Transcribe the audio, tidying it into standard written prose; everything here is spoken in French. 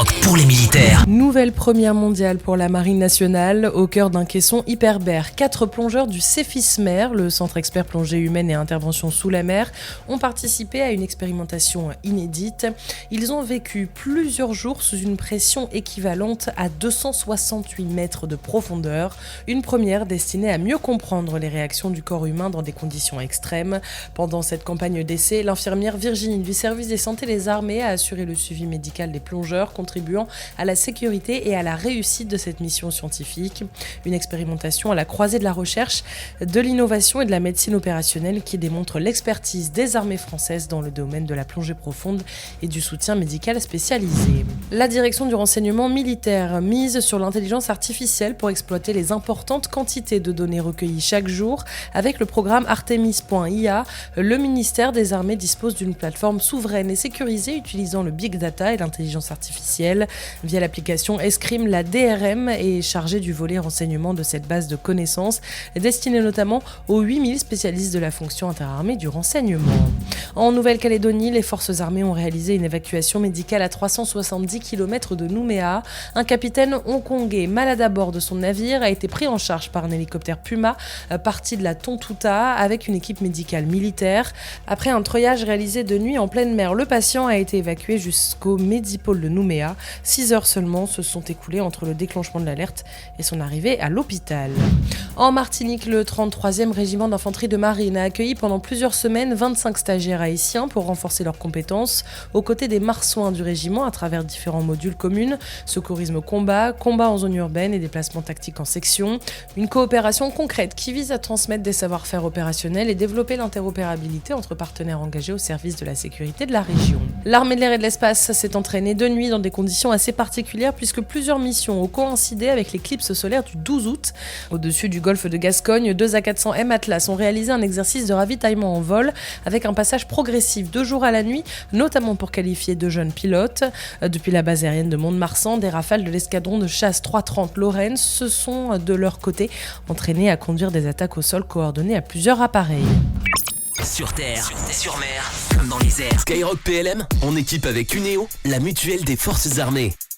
Skyrock pour les militaires. Nouvelle première mondiale pour la Marine nationale, au cœur d'un caisson hyperbère. 4 plongeurs du Cefismer, le centre expert plongée humaine et intervention sous la mer, ont participé à une expérimentation inédite. Ils ont vécu plusieurs jours sous une pression équivalente à 268 mètres de profondeur. Une première destinée à mieux comprendre les réactions du corps humain dans des conditions extrêmes. Pendant cette campagne d'essai, l'infirmière Virginie du service des santé des armées a assuré le suivi médical des plongeurs, contribuant à la sécurité et à la réussite de cette mission scientifique. Une expérimentation à la croisée de la recherche, de l'innovation et de la médecine opérationnelle qui démontre l'expertise des armées françaises dans le domaine de la plongée profonde et du soutien médical spécialisé. La direction du renseignement militaire mise sur l'intelligence artificielle pour exploiter les importantes quantités de données recueillies chaque jour. Avec le programme Artemis.ia, le ministère des Armées dispose d'une plateforme souveraine et sécurisée utilisant le big data et l'intelligence artificielle. Via l'application Escrime, la DRM est chargée du volet renseignement de cette base de connaissances, destinée notamment aux 8000 spécialistes de la fonction interarmée du renseignement. En Nouvelle-Calédonie, les forces armées ont réalisé une évacuation médicale à 370 km de Nouméa. Un capitaine hongkongais malade à bord de son navire a été pris en charge par un hélicoptère Puma parti de la Tontouta avec une équipe médicale militaire. Après un treuillage réalisé de nuit en pleine mer, le patient a été évacué jusqu'au Médipôle de Nouméa. 6 heures seulement se sont écoulées entre le déclenchement de l'alerte et son arrivée à l'hôpital. En Martinique, le 33e régiment d'infanterie de marine a accueilli pendant plusieurs semaines 25 stagiaires haïtiens pour renforcer leurs compétences aux côtés des marsouins du régiment à travers différents modules communs, secourisme combat, combat en zone urbaine et déplacement tactique en section. Une coopération concrète qui vise à transmettre des savoir-faire opérationnels et développer l'interopérabilité entre partenaires engagés au service de la sécurité de la région. L'armée de l'air et de l'espace s'est entraînée de nuit dans des conditions assez particulières puisque plusieurs missions ont coïncidé avec l'éclipse solaire du 12 août. Au-dessus du golfe de Gascogne, 2 A400M Atlas ont réalisé un exercice de ravitaillement en vol avec un passage progressif de jour à la nuit, notamment pour qualifier 2 jeunes pilotes. Depuis la base aérienne de Mont-de-Marsan, des rafales de l'escadron de chasse 330 Lorraine se sont de leur côté entraînés à conduire des attaques au sol coordonnées à plusieurs appareils. Sur terre, sur mer, comme dans les airs. Skyrock PLM, en équipe avec Uneo, la mutuelle des forces armées.